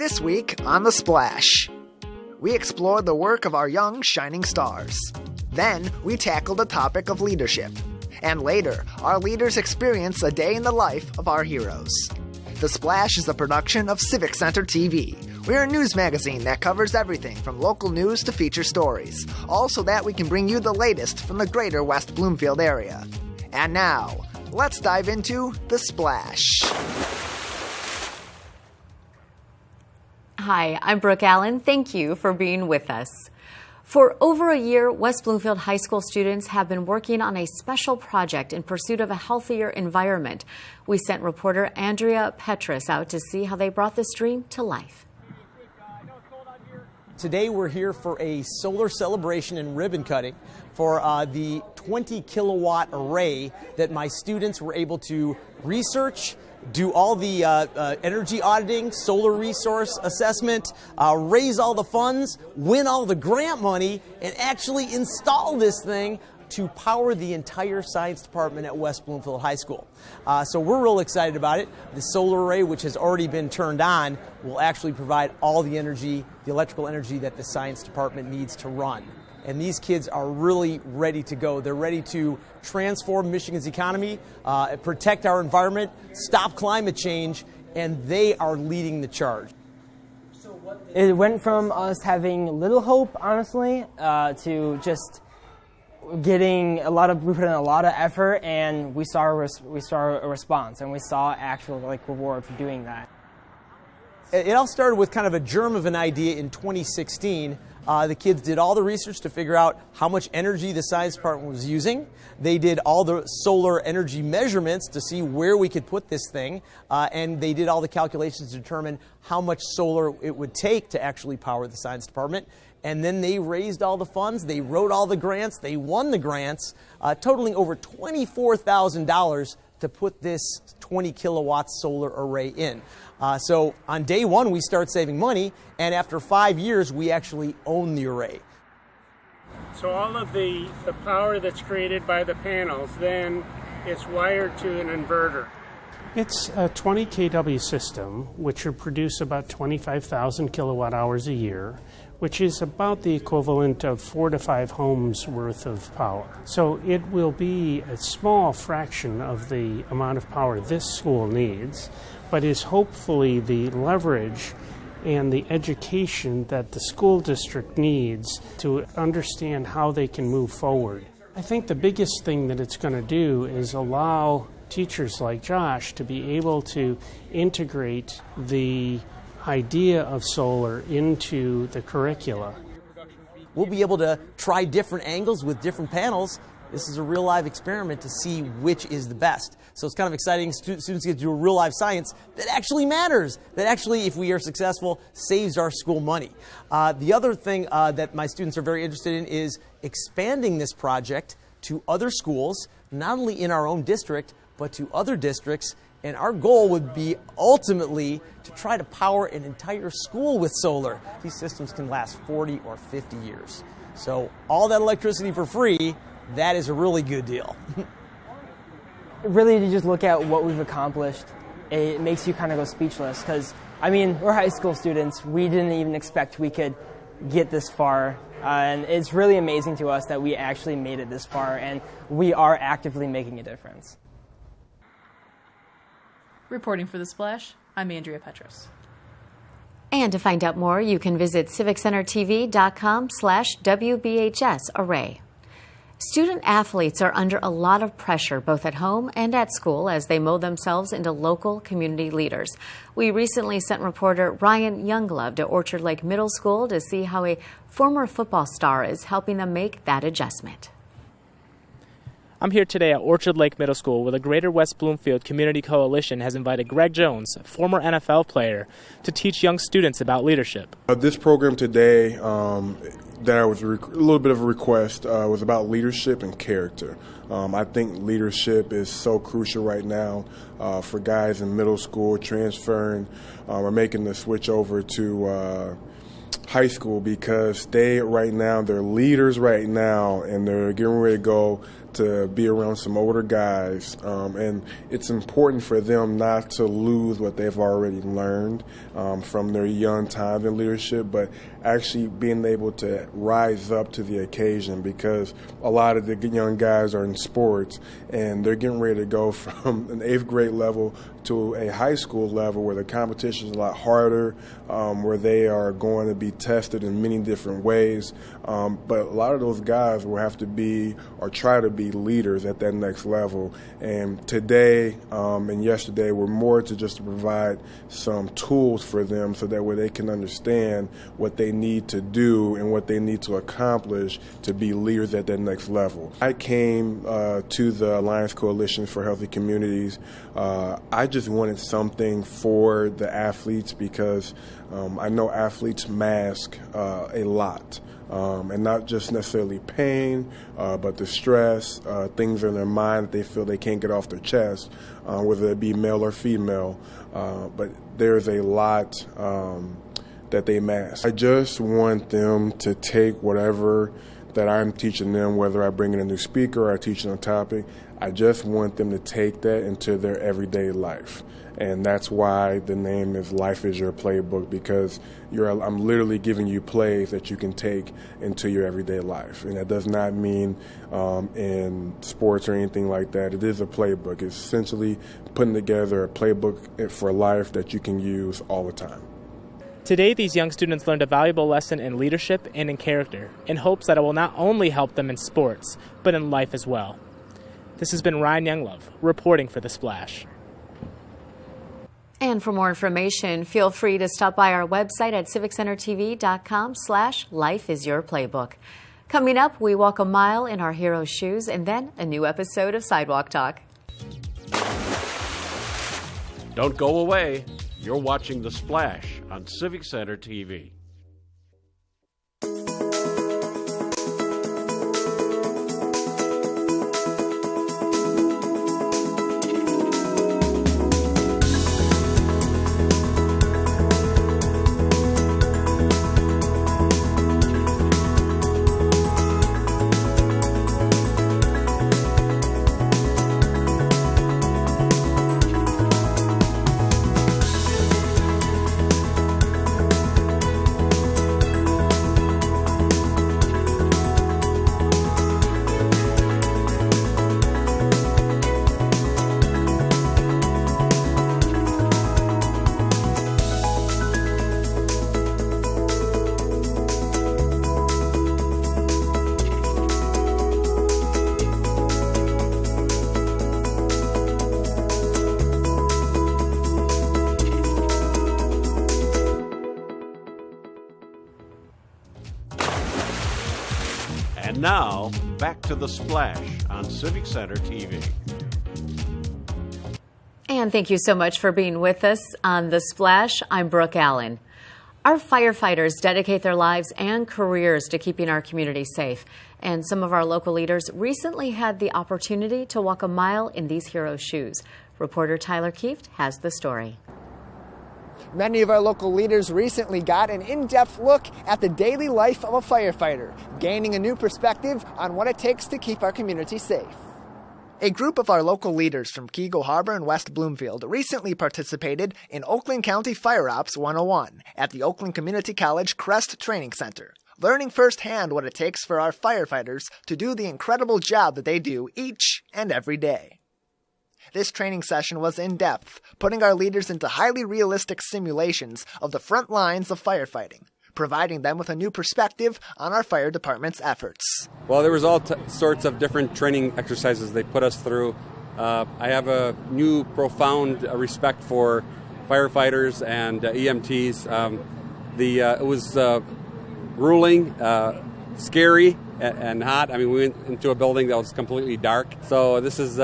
This week on The Splash, we explored the work of our young shining stars. Then we tackled the topic of leadership. And later, our leaders experienced a day in the life of our heroes. The Splash is a production of Civic Center TV. We're a news magazine that covers everything from local news to feature stories, all so that we can bring you the latest from the greater West Bloomfield area. And now, let's dive into The Splash. Hi, I'm Brooke Allen. Thank you for being with us. For over a year, West Bloomfield High School students have been working on a special project in pursuit of a healthier environment. We sent reporter Andrea Petrus out to see how they brought this dream to life. Today we're here for a solar celebration and ribbon cutting for the 20 kilowatt array that my students were able to research, do all the energy auditing, solar resource assessment, raise all the funds, win all the grant money, and actually install this thing to power the entire science department at West Bloomfield High School. So we're real excited about it. The solar array, which has already been turned on, will actually provide all the energy, the electrical energy that the science department needs to run. And these kids are really ready to go. They're ready to transform Michigan's economy, protect our environment, stop climate change, and they are leading the charge. It went from us having little hope, honestly, to just getting we put in a lot of effort, and we saw a response, and we saw actual reward for doing that. It all started with kind of a germ of an idea in 2016. The kids did all the research to figure out how much energy the science department was using. They did all the solar energy measurements to see where we could put this thing, and they did all the calculations to determine how much solar it would take to actually power the science department. And then they raised all the funds, they wrote all the grants, they won the grants, totaling over $24,000 to put this 20 kilowatt solar array in. So on day one, we start saving money, and after 5 years, we actually own the array. So all of the power that's created by the panels, then it's wired to an inverter. It's a 20 kW system, which will produce about 25,000 kilowatt hours a year, which is about the equivalent of 4 to 5 homes worth of power. So it will be a small fraction of the amount of power this school needs, but is hopefully the leverage and the education that the school district needs to understand how they can move forward. I think the biggest thing that it's going to do is allow teachers like Josh to be able to integrate the idea of solar into the curricula. We'll be able to try different angles with different panels. This is a real live experiment to see which is the best. So it's kind of exciting. Students get to do a real live science that actually matters, that actually, if we are successful, saves our school money. The other thing that my students are very interested in is expanding this project to other schools, not only in our own district, but to other districts. And our goal would be ultimately to try to power an entire school with solar. These systems can last 40 or 50 years. So all that electricity for free, that is a really good deal. Really, to just look at what we've accomplished, it makes you kind of go speechless. Because, I mean, we're high school students. We didn't even expect we could get this far. And it's really amazing to us that we actually made it this far, and we are actively making a difference. Reporting for The Splash, I'm Andrea Petrus. And to find out more, you can visit civiccentertv.com/WBHS Array. Student athletes are under a lot of pressure both at home and at school as they mold themselves into local community leaders. We recently sent reporter Ryan Younglove to Orchard Lake Middle School to see how a former football star is helping them make that adjustment. I'm here today at Orchard Lake Middle School, where the Greater West Bloomfield Community Coalition has invited Greg Jones, a former NFL player, to teach young students about leadership. This program today that was a little bit of a request was about leadership and character. I think leadership is so crucial right now for guys in middle school transferring or making the switch over to high school, because they're leaders right now, and they're getting ready to go to be around some older guys, and it's important for them not to lose what they've already learned from their young time in leadership, but actually being able to rise up to the occasion, because a lot of the young guys are in sports and they're getting ready to go from an 8th grade level to a high school level where the competition is a lot harder, where they are going to be tested in many different ways. But a lot of those guys will have to be or try to be leaders at that next level. And today and yesterday were more to just provide some tools for them so that way they can understand what they need to do and what they need to accomplish to be leaders at that next level. I came to the Alliance Coalition for Healthy Communities. I just wanted something for the athletes because I know athletes mask a lot. And not just necessarily pain, but the stress, things in their mind that they feel they can't get off their chest, whether it be male or female. But there's a lot that they mask. I just want them to take whatever that I'm teaching them, whether I bring in a new speaker or I teach them a topic. I just want them to take that into their everyday life. And that's why the name is Life is Your Playbook, because I'm literally giving you plays that you can take into your everyday life. And that does not mean in sports or anything like that. It is a playbook. It's essentially putting together a playbook for life that you can use all the time. Today, these young students learned a valuable lesson in leadership and in character, in hopes that it will not only help them in sports, but in life as well. This has been Ryan Younglove, reporting for The Splash. And for more information, feel free to stop by our website at civiccentertv.com/lifeisyourplaybook. Coming up, we walk a mile in our heroes' shoes, and then a new episode of Sidewalk Talk. Don't go away. You're watching The Splash on Civic Center TV. And now, back to The Splash on Civic Center TV. And thank you so much for being with us on The Splash. I'm Brooke Allen. Our firefighters dedicate their lives and careers to keeping our community safe. And some of our local leaders recently had the opportunity to walk a mile in these heroes' shoes. Reporter Tyler Kieft has the story. Many of our local leaders recently got an in-depth look at the daily life of a firefighter, gaining a new perspective on what it takes to keep our community safe. A group of our local leaders from Keego Harbor and West Bloomfield recently participated in Oakland County Fire Ops 101 at the Oakland Community College Crest Training Center, learning firsthand what it takes for our firefighters to do the incredible job that they do each and every day. This training session was in-depth, putting our leaders into highly realistic simulations of the front lines of firefighting, providing them with a new perspective on our fire department's efforts. Well, there was all sorts of different training exercises they put us through. I have a new profound respect for firefighters and EMTs. It was grueling, scary, and hot. I mean, we went into a building that was completely dark. So this is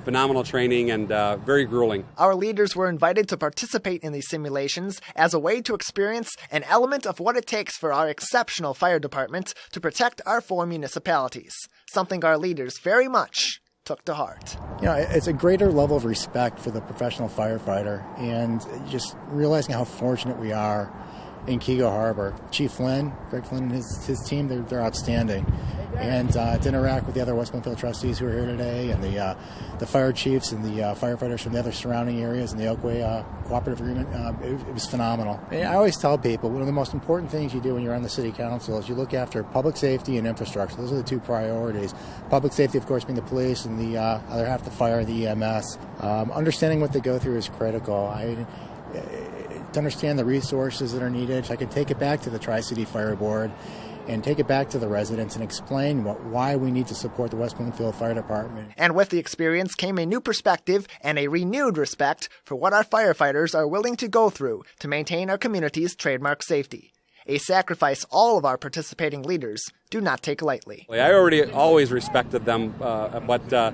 phenomenal training and very grueling. Our leaders were invited to participate in these simulations as a way to experience an element of what it takes for our exceptional fire department to protect our 4 municipalities, something our leaders very much took to heart. It's a greater level of respect for the professional firefighter, and just realizing how fortunate we are in Kego Harbor. Chief Flynn, Greg Flynn, and his team, they're outstanding. And to interact with the other West Bloomfield trustees who are here today, and the fire chiefs and the firefighters from the other surrounding areas and the Oakway Cooperative Agreement, it was phenomenal. And I always tell people, one of the most important things you do when you're on the City Council is you look after public safety and infrastructure. Those are the two priorities. Public safety, of course, being the police, and the other half, the fire, the EMS. Understanding what they go through is critical. To understand the resources that are needed, so I can take it back to the Tri-City Fire Board and take it back to the residents and explain why we need to support the West Bloomfield Fire Department. And with the experience came a new perspective and a renewed respect for what our firefighters are willing to go through to maintain our community's trademark safety. A sacrifice all of our participating leaders do not take lightly. I always respected them, but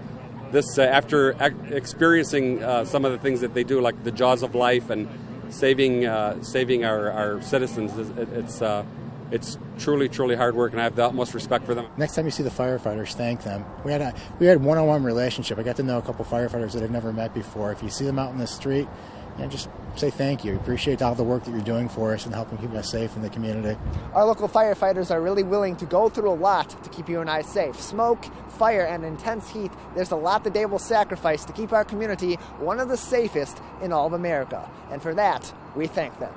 this after experiencing some of the things that they do, like the jaws of life and saving our citizens, it's truly hard work, and I have the utmost respect for them. Next time you see the firefighters, thank them. We had one-on-one relationship. I got to know a couple firefighters that I've never met before. If you see them out in the street, just say thank you. Appreciate all the work that you're doing for us and helping keep us safe in the community. Our local firefighters are really willing to go through a lot to keep you and I safe. Smoke, fire, and intense heat. There's a lot that they will sacrifice to keep our community one of the safest in all of America. And for that, we thank them.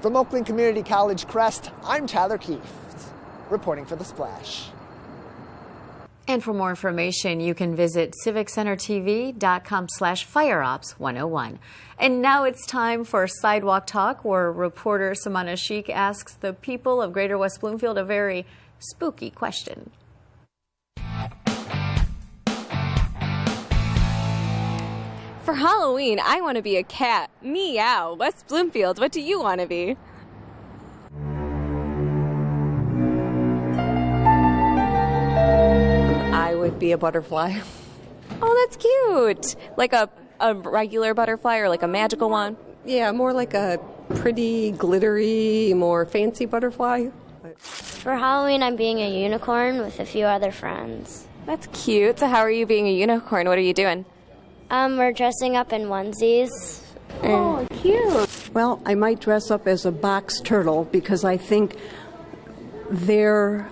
From Oakland Community College Crest, I'm Tyler Keefe, reporting for The Splash. And for more information, you can visit civiccentertv.com/fireops101. And now it's time for Sidewalk Talk, where reporter Samana Sheikh asks the people of Greater West Bloomfield a very spooky question. For Halloween, I want to be a cat. Meow. West Bloomfield, what do you want to be? I would be a butterfly. Oh, that's cute. Like a regular butterfly or like a magical one? Yeah, more like a pretty, glittery, more fancy butterfly. For Halloween, I'm being a unicorn with a few other friends. That's cute. So how are you being a unicorn? What are you doing? We're dressing up in onesies. Oh, cute. Well, I might dress up as a box turtle because I think they're...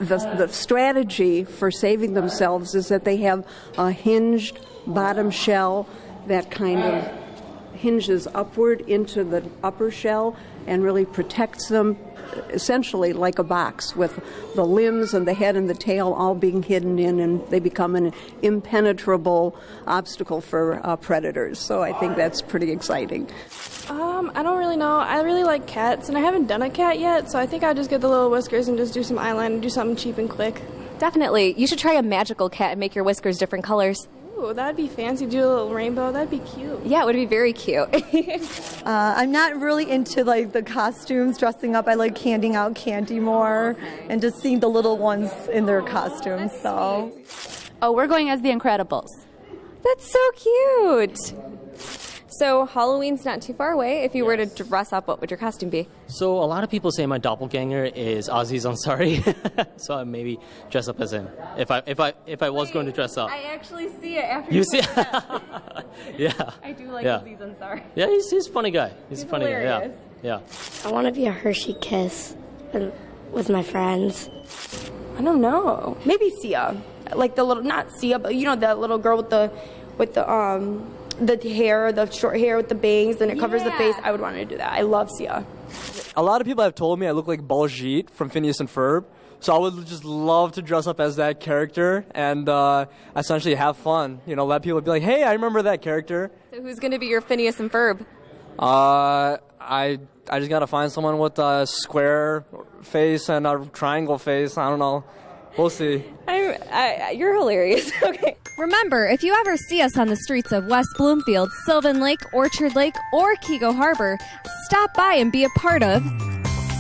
The strategy for saving themselves is that they have a hinged bottom shell that kind of hinges upward into the upper shell and really protects them, essentially like a box, with the limbs and the head and the tail all being hidden in, and they become an impenetrable obstacle for predators. So I think that's pretty exciting. I don't really know. I really like cats, and I haven't done a cat yet, so I think I'll just get the little whiskers and just do some eyeliner and do something cheap and quick. Definitely. You should try a magical cat and make your whiskers different colors. Ooh, that'd be fancy. Do a little rainbow. That'd be cute. Yeah, it would be very cute. I'm not really into like the costumes, dressing up. I like handing out candy more and just seeing the little ones in their costumes. So. Oh, we're going as the Incredibles. That's so cute. So Halloween's not too far away. If you were to dress up, what would your costume be? So a lot of people say my doppelganger is Aziz Ansari, so I maybe dress up as him. If I was going to dress up. I actually see it after you see. Yeah. I do like Aziz Ansari. Yeah, he's a funny guy. He's a funny hilarious. guy. Yeah. I want to be a Hershey Kiss with my friends. I don't know. Maybe Sia, like the little, not Sia, but you know that little girl with the hair, the short hair with the bangs, and it covers the face. I would want to do that. I love Sia. A lot of people have told me I look like Baljeet from Phineas and Ferb, so I would just love to dress up as that character and essentially have fun. You know, let people be like, hey, I remember that character. So who's going to be your Phineas and Ferb? I just got to find someone with a square face and a triangle face. I don't know. We'll see. You're hilarious. Okay. Remember, if you ever see us on the streets of West Bloomfield, Sylvan Lake, Orchard Lake, or Kego Harbor, stop by and be a part of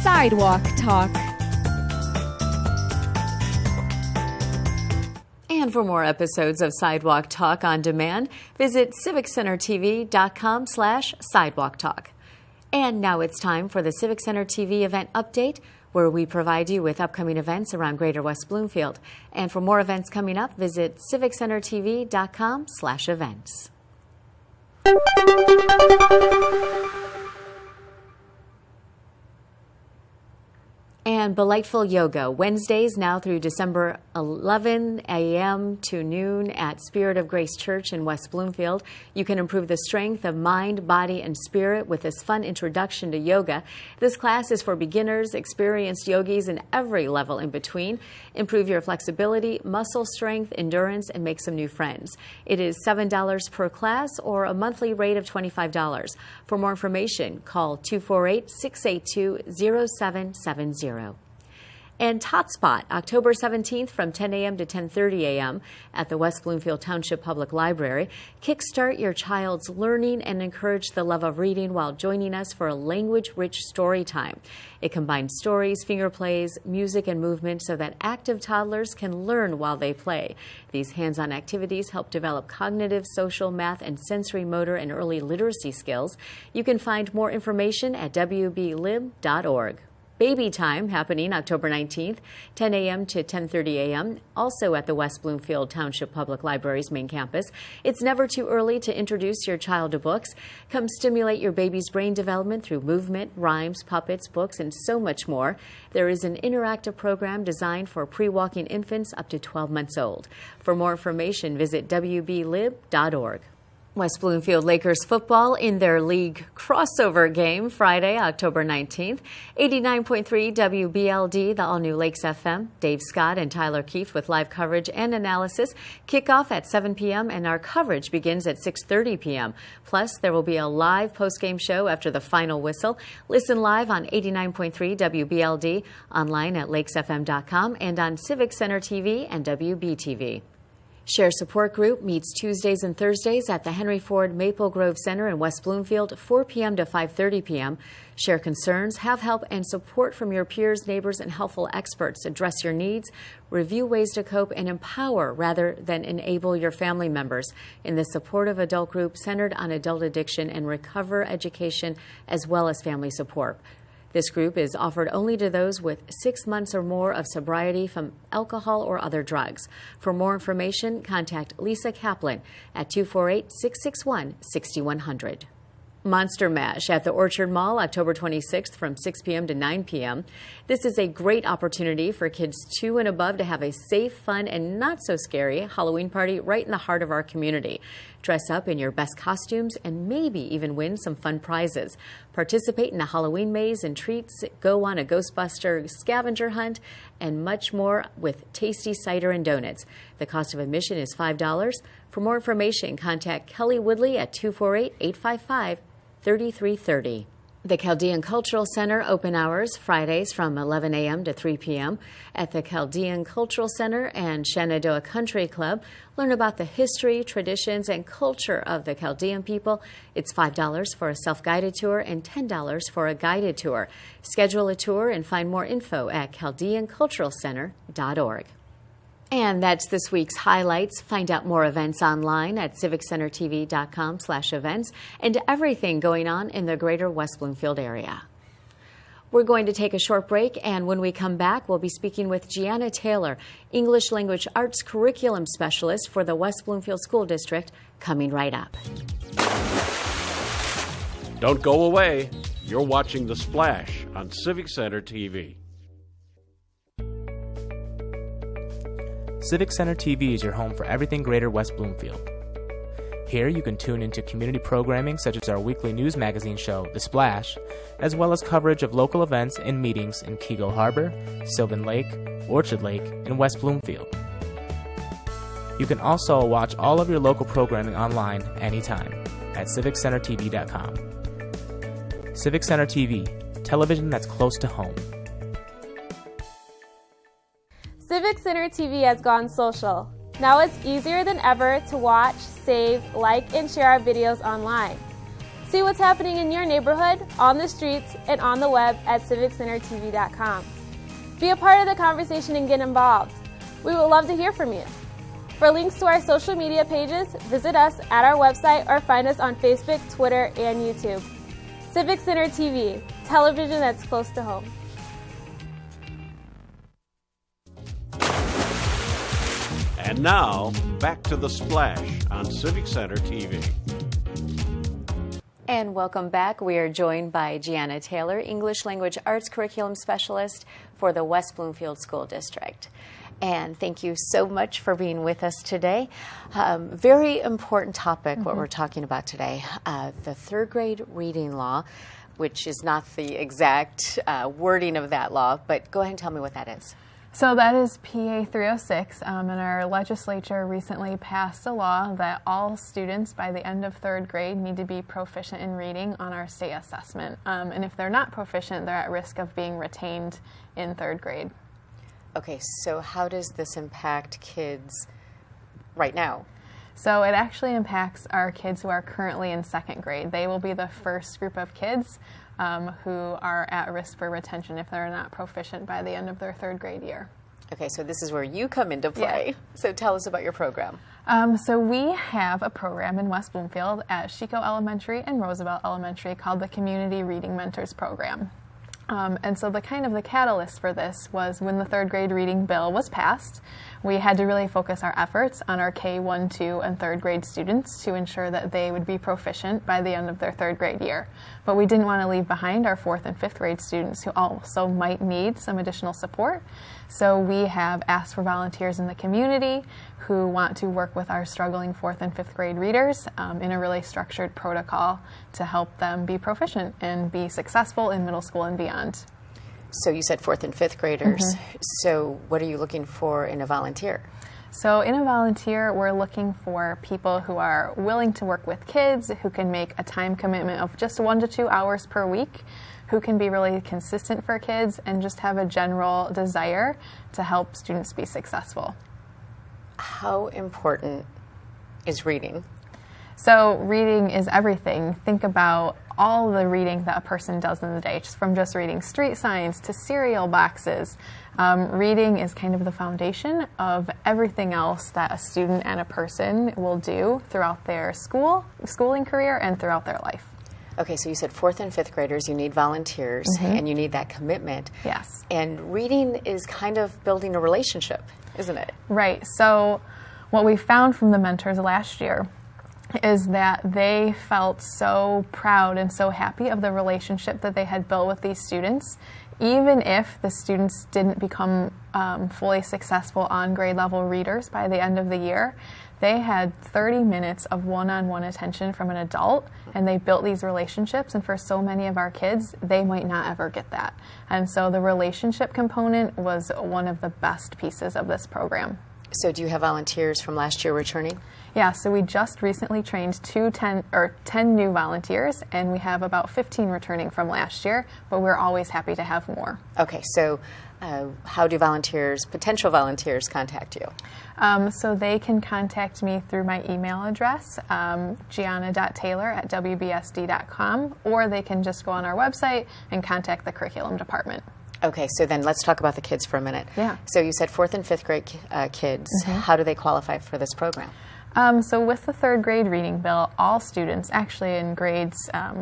Sidewalk Talk. And for more episodes of Sidewalk Talk on demand, visit civiccentertv.com/sidewalk talk. And now it's time for the Civic Center TV event update, where we provide you with upcoming events around Greater West Bloomfield. And for more events coming up, visit civiccentertv.com/events. 「And Delightful Yoga, Wednesdays now through December 11 a.m. to noon at Spirit of Grace Church in West Bloomfield. You can improve the strength of mind, body, and spirit with this fun introduction to yoga. This class is for beginners, experienced yogis, and every level in between. Improve your flexibility, muscle strength, endurance, and make some new friends. It is $7 per class or a monthly rate of $25. For more information, call 248-682-0770. And Tot Spot, October 17th from 10 a.m. to 10:30 a.m. at the West Bloomfield Township Public Library. Kickstart your child's learning and encourage the love of reading while joining us for a language-rich story time. It combines stories, finger plays, music, and movement so that active toddlers can learn while they play. These hands-on activities help develop cognitive, social, math, and sensory motor and early literacy skills. You can find more information at wblib.org. Baby Time happening October 19th, 10 a.m. to 10:30 a.m., also at the West Bloomfield Township Public Library's main campus. It's never too early to introduce your child to books. Come stimulate your baby's brain development through movement, rhymes, puppets, books, and so much more. There is an interactive program designed for pre-walking infants up to 12 months old. For more information, visit wblib.org. West Bloomfield Lakers football in their league crossover game Friday, October 19th. 89.3 WBLD, the all-new Lakes FM. Dave Scott and Tyler Keefe with live coverage and analysis. Kickoff at 7 p.m. and our coverage begins at 6:30 p.m. Plus, there will be a live post-game show after the final whistle. Listen live on 89.3 WBLD, online at lakesfm.com, and on Civic Center TV and WBTV. Share Support Group meets Tuesdays and Thursdays at the Henry Ford Maple Grove Center in West Bloomfield, 4 p.m. to 5:30 p.m. Share concerns, have help and support from your peers, neighbors, and helpful experts. Address your needs, review ways to cope, and empower rather than enable your family members in the supportive adult group centered on adult addiction and recover education as well as family support. This group is offered only to those with 6 months or more of sobriety from alcohol or other drugs. For more information, contact Lisa Kaplan at 248-661-6100. Monster Mash at the Orchard Mall, October 26th from 6 p.m. to 9 p.m. This is a great opportunity for kids 2 and above to have a safe, fun, and not so scary Halloween party right in the heart of our community. Dress up in your best costumes and maybe even win some fun prizes. Participate in a Halloween maze and treats, go on a Ghostbuster scavenger hunt, and much more with tasty cider and donuts. The cost of admission is $5. For more information, contact Kelly Woodley at 248-855-3330. The Chaldean Cultural Center open hours Fridays from 11 a.m. to 3 p.m. at the Chaldean Cultural Center and Shenandoah Country Club. Learn about the history, traditions, and culture of the Chaldean people. It's $5 for a self-guided tour and $10 for a guided tour. Schedule a tour and find more info at chaldeanculturalcenter.org. And that's this week's highlights. Find out more events online at civiccentertv.com/events and everything going on in the greater West Bloomfield area. We're going to take a short break, and when we come back, we'll be speaking with Jianna Taylor, English Language Arts Curriculum Specialist for the West Bloomfield School District, coming right up. Don't go away. You're watching The Splash on Civic Center TV. Civic Center TV is your home for everything greater West Bloomfield. Here you can tune into community programming such as our weekly news magazine show, The Splash, as well as coverage of local events and meetings in Keego Harbor, Sylvan Lake, Orchard Lake, and West Bloomfield. You can also watch all of your local programming online anytime at civiccentertv.com. Civic Center TV, television that's close to home. Civic Center TV has gone social. Now it's easier than ever to watch, save, like, and share our videos online. See what's happening in your neighborhood, on the streets, and on the web at civiccentertv.com. Be a part of the conversation and get involved. We would love to hear from you. For links to our social media pages, visit us at our website or find us on Facebook, Twitter, and YouTube. Civic Center TV, television that's close to home. And now, back to The Splash on Civic Center TV. And welcome back. We are joined by Jianna Taylor, English Language Arts Curriculum Specialist for the West Bloomfield School District. And thank you so much for being with us today. Very important topic, what we're talking about today. The third grade reading law, which is not the exact wording of that law, but go ahead and tell me what that is. So that is PA 306, and our legislature recently passed a law that all students by the end of third grade need to be proficient in reading on our state assessment. And if they're not proficient, they're at risk of being retained in third grade. Okay, so how does this impact kids right now? So it actually impacts our kids who are currently in second grade. They will be the first group of kids who are at risk for retention if they're not proficient by the end of their third grade year. Okay, so this is where you come into play. Yeah. So tell us about your program. So we have a program in West Bloomfield at Chico Elementary and Roosevelt Elementary called the Community Reading Mentors Program. And so the catalyst for this was when the third grade reading bill was passed, we had to really focus our efforts on our K1, 2, and third grade students to ensure that they would be proficient by the end of their third grade year. But we didn't want to leave behind our fourth and fifth grade students who also might need some additional support. So we have asked for volunteers in the community who want to work with our struggling fourth and fifth grade readers in a really structured protocol to help them be proficient and be successful in middle school and beyond. So you said fourth and fifth graders. So what are you looking for in a volunteer? So in a volunteer, we're looking for people who are willing to work with kids, who can make a time commitment of just 1 to 2 hours per week, who can be really consistent for kids, and just have a general desire to help students be successful. How important is reading? So reading is everything. Think about all the reading that a person does in the day, from just reading street signs to cereal boxes. Reading is kind of the foundation of everything else that a student and a person will do throughout their schooling career and throughout their life. Okay, so you said fourth and fifth graders, you need volunteers and you need that commitment. Yes. And reading is kind of building a relationship, isn't it? Right. So what we found from the mentors last year is that they felt so proud and so happy of the relationship that they had built with these students, even if the students didn't become fully successful on grade level readers by the end of the year. They had 30 minutes of one-on-one attention from an adult, and they built these relationships, and for so many of our kids, they might not ever get that. And so the relationship component was one of the best pieces of this program. So do you have volunteers from last year returning? Yeah, so we just recently trained 10 new volunteers, and we have about 15 returning from last year, but we're always happy to have more. Okay, so how do potential volunteers contact you? So they can contact me through my email address, jianna.taylor@wbsd.com, or they can just go on our website and contact the curriculum department. Okay, so then let's talk about the kids for a minute. Yeah. So you said fourth and fifth grade kids. How do they qualify for this program? So with the third grade reading bill, all students actually in grades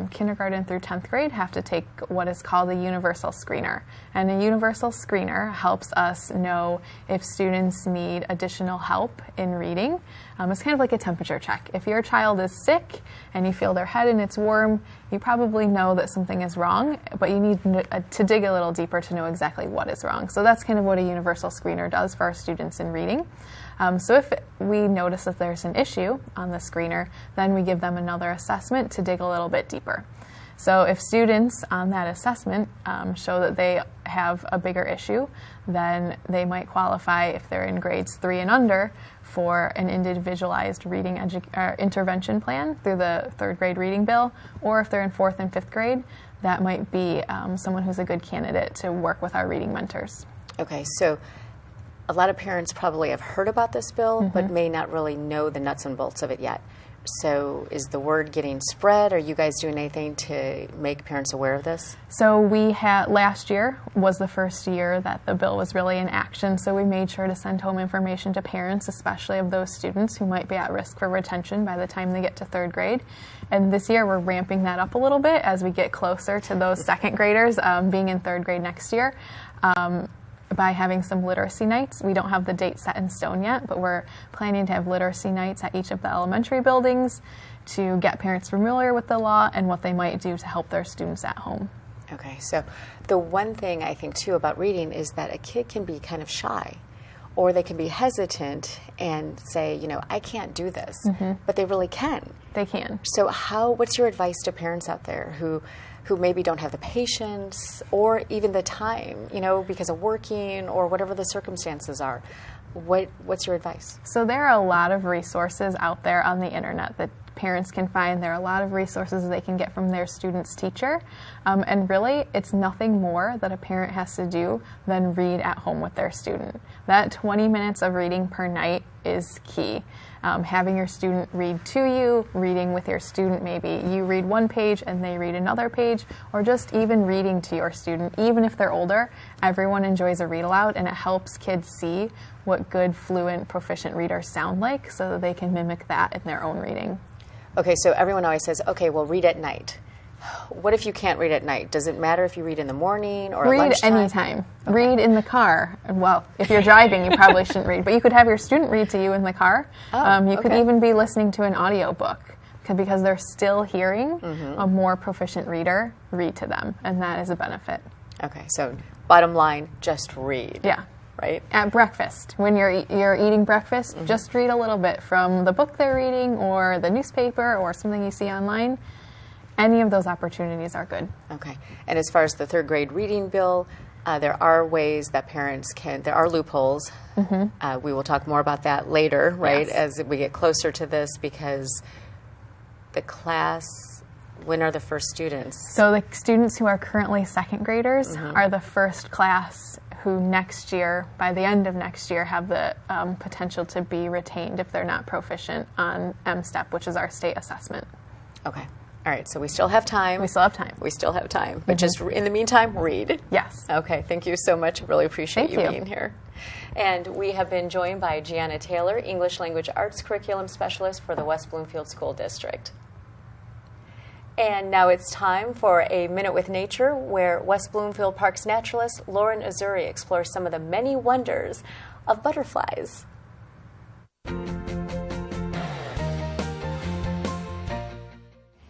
kindergarten through 10th grade have to take what is called a universal screener. And a universal screener helps us know if students need additional help in reading. It's kind of like a temperature check. If your child is sick and you feel their head and it's warm, you probably know that something is wrong, but you need to dig a little deeper to know exactly what is wrong. So that's kind of what a universal screener does for our students in reading. So if we notice that there's an issue on the screener, then we give them another assessment to dig a little bit deeper. So if students on that assessment show that they have a bigger issue, then they might qualify, if they're in grades 3 and under, for an individualized reading intervention plan through the third grade reading bill, or if they're in 4th and 5th grade, that might be someone who's a good candidate to work with our reading mentors. Okay, so a lot of parents probably have heard about this bill, but may not really know the nuts and bolts of it yet. So is the word getting spread? Are you guys doing anything to make parents aware of this? So we had, last year was the first year that the bill was really in action, so we made sure to send home information to parents, especially of those students who might be at risk for retention by the time they get to third grade. And this year we're ramping that up a little bit as we get closer to those second graders being in third grade next year. By having some literacy nights. We don't have the date set in stone yet, but we're planning to have literacy nights at each of the elementary buildings to get parents familiar with the law and what they might do to help their students at home. Okay, so the one thing I think too about reading is that a kid can be kind of shy, or they can be hesitant and say, you know, I can't do this, but they really can. They can. So what's your advice to parents out there who maybe don't have the patience or even the time, you know, because of working or whatever the circumstances are? What's your advice? So there are a lot of resources out there on the internet that parents can find. There are a lot of resources they can get from their student's teacher. And really, it's nothing more that a parent has to do than read at home with their student. That 20 minutes of reading per night is key. Having your student read to you, reading with your student, maybe you read one page and they read another page, or just even reading to your student, even if they're older. Everyone enjoys a read aloud, and it helps kids see what good, fluent, proficient readers sound like so that they can mimic that in their own reading. Okay, so everyone always says, okay, well, read at night. What if you can't read at night? Does it matter if you read in the morning or at lunchtime? Read anytime. Okay. Read in the car. Well, if you're driving, you probably shouldn't read, but you could have your student read to you in the car. You could even be listening to an audiobook because they're still hearing a more proficient reader read to them, and that is a benefit. Okay, so bottom line, just read. Yeah. Right? At breakfast. When you're eating breakfast, just read a little bit from the book they're reading or the newspaper or something you see online. Any of those opportunities are good. Okay. And as far as the third grade reading bill, there are ways that parents there are loopholes. We will talk more about that later, right, as we get closer to this, because the class, when are the first students? So the students who are currently second graders are the first class who next year, by the end of next year, have the potential to be retained if they're not proficient on M-STEP, which is our state assessment. Okay. All right, so we still have time. We still have time. We still have time. But just in the meantime, read. Yes. Okay, thank you so much. Really appreciate you being here. And we have been joined by Jianna Taylor, English Language Arts Curriculum Specialist for the West Bloomfield School District. And now it's time for a Minute with Nature, where West Bloomfield Park's naturalist Lauren Azuri explores some of the many wonders of butterflies.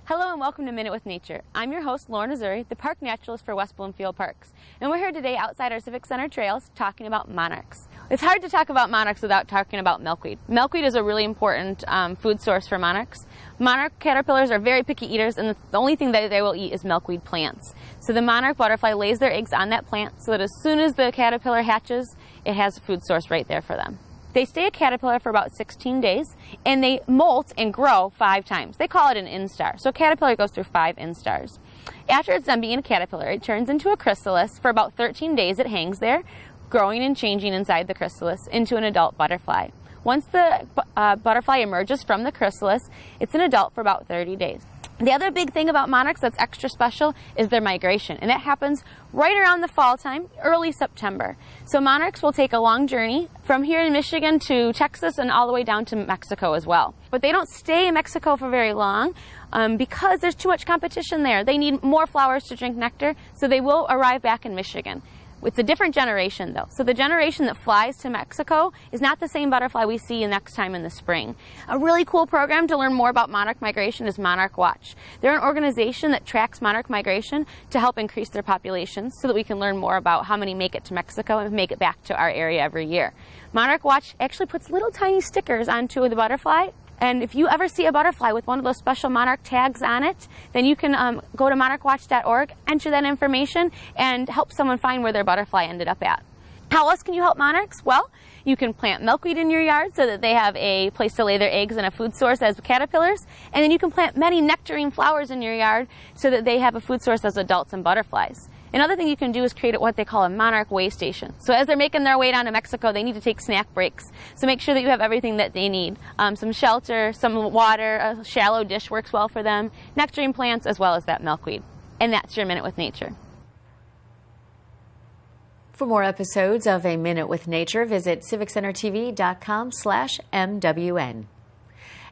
Hello and welcome to Minute with Nature. I'm your host, Lauren Azuri, the park naturalist for West Bloomfield Parks. And we're here today outside our Civic Center trails talking about monarchs. It's hard to talk about monarchs without talking about milkweed. Milkweed is a really important food source for monarchs. Monarch caterpillars are very picky eaters, and the only thing that they will eat is milkweed plants. So the monarch butterfly lays their eggs on that plant so that as soon as the caterpillar hatches, it has a food source right there for them. They stay a caterpillar for about 16 days, and they molt and grow 5 times. They call it an instar. So a caterpillar goes through 5 instars. After it's done being a caterpillar, it turns into a chrysalis. For about 13 days, it hangs there, growing and changing inside the chrysalis into an adult butterfly. Once the butterfly emerges from the chrysalis, it's an adult for about 30 days. The other big thing about monarchs that's extra special is their migration, and that happens right around the fall time, early September. So monarchs will take a long journey from here in Michigan to Texas and all the way down to Mexico as well. But they don't stay in Mexico for very long because there's too much competition there. They need more flowers to drink nectar, so they will arrive back in Michigan. It's a different generation, though. So the generation that flies to Mexico is not the same butterfly we see next time in the spring. A really cool program to learn more about monarch migration is Monarch Watch. They're an organization that tracks monarch migration to help increase their populations so that we can learn more about how many make it to Mexico and make it back to our area every year. Monarch Watch actually puts little tiny stickers onto the butterfly. And if you ever see a butterfly with one of those special monarch tags on it, then you can go to monarchwatch.org, enter that information, and help someone find where their butterfly ended up at. How else can you help monarchs? Well, you can plant milkweed in your yard so that they have a place to lay their eggs and a food source as caterpillars. And then you can plant many nectarine flowers in your yard so that they have a food source as adults and butterflies. Another thing you can do is create what they call a monarch way station. So as they're making their way down to Mexico, they need to take snack breaks. So make sure that you have everything that they need. Some shelter, some water, a shallow dish works well for them, nectarine plants, as well as that milkweed. And that's your Minute with Nature. For more episodes of A Minute with Nature, visit civiccentertv.com/MWN.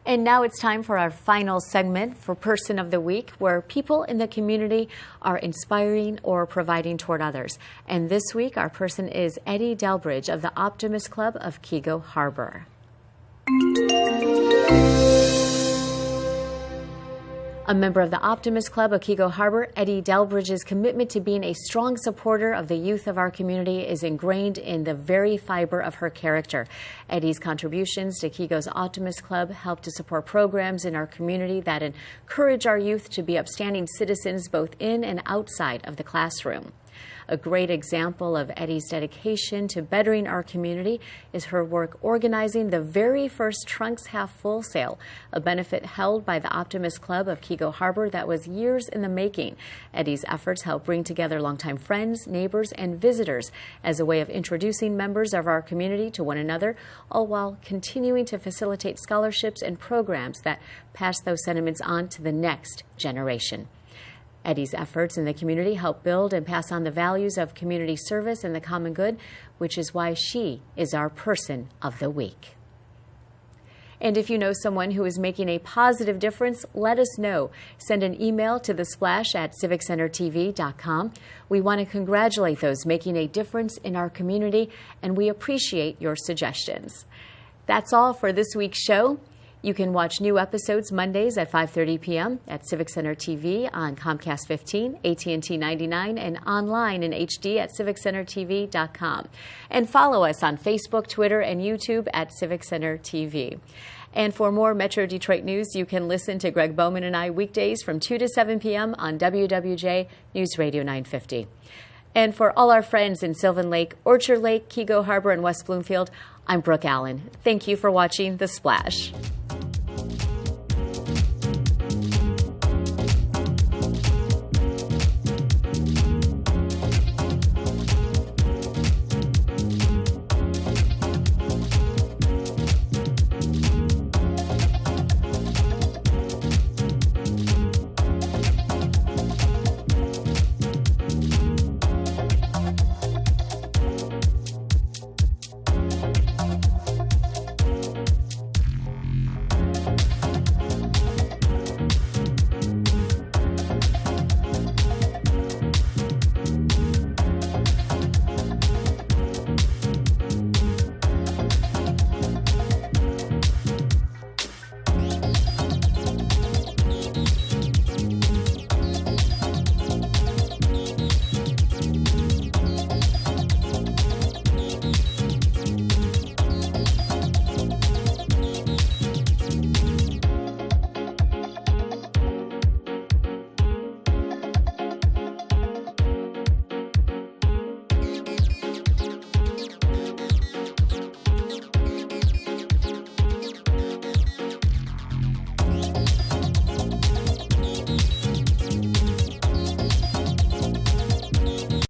And now it's time for our final segment for Person of the Week, where people in the community are inspiring or providing toward others. And this week, our person is Eddie Delbridge of the Optimist Club of Keego Harbor. A member of the Optimist Club of Kego Harbor, Eddie Delbridge's commitment to being a strong supporter of the youth of our community is ingrained in the very fiber of her character. Eddie's contributions to Kego's Optimist Club help to support programs in our community that encourage our youth to be upstanding citizens both in and outside of the classroom. A great example of Eddie's dedication to bettering our community is her work organizing the very first Trunks Half Full sale, a benefit held by the Optimist Club of Kego Harbor that was years in the making. Eddie's efforts help bring together longtime friends, neighbors, and visitors as a way of introducing members of our community to one another, all while continuing to facilitate scholarships and programs that pass those sentiments on to the next generation. Eddie's efforts in the community help build and pass on the values of community service and the common good, which is why she is our Person of the Week. And if you know someone who is making a positive difference, let us know. Send an email to thesplash@civiccentertv.com. We want to congratulate those making a difference in our community, and we appreciate your suggestions. That's all for this week's show. You can watch new episodes Mondays at 5:30 p.m. at Civic Center TV on Comcast 15, AT&T 99, and online in HD at civiccentertv.com. And follow us on Facebook, Twitter, and YouTube at Civic Center TV. And for more Metro Detroit news, you can listen to Greg Bowman and I weekdays from 2 to 7 p.m. on WWJ Newsradio 950. And for all our friends in Sylvan Lake, Orchard Lake, Kego Harbor, and West Bloomfield, I'm Brooke Allen. Thank you for watching The Splash.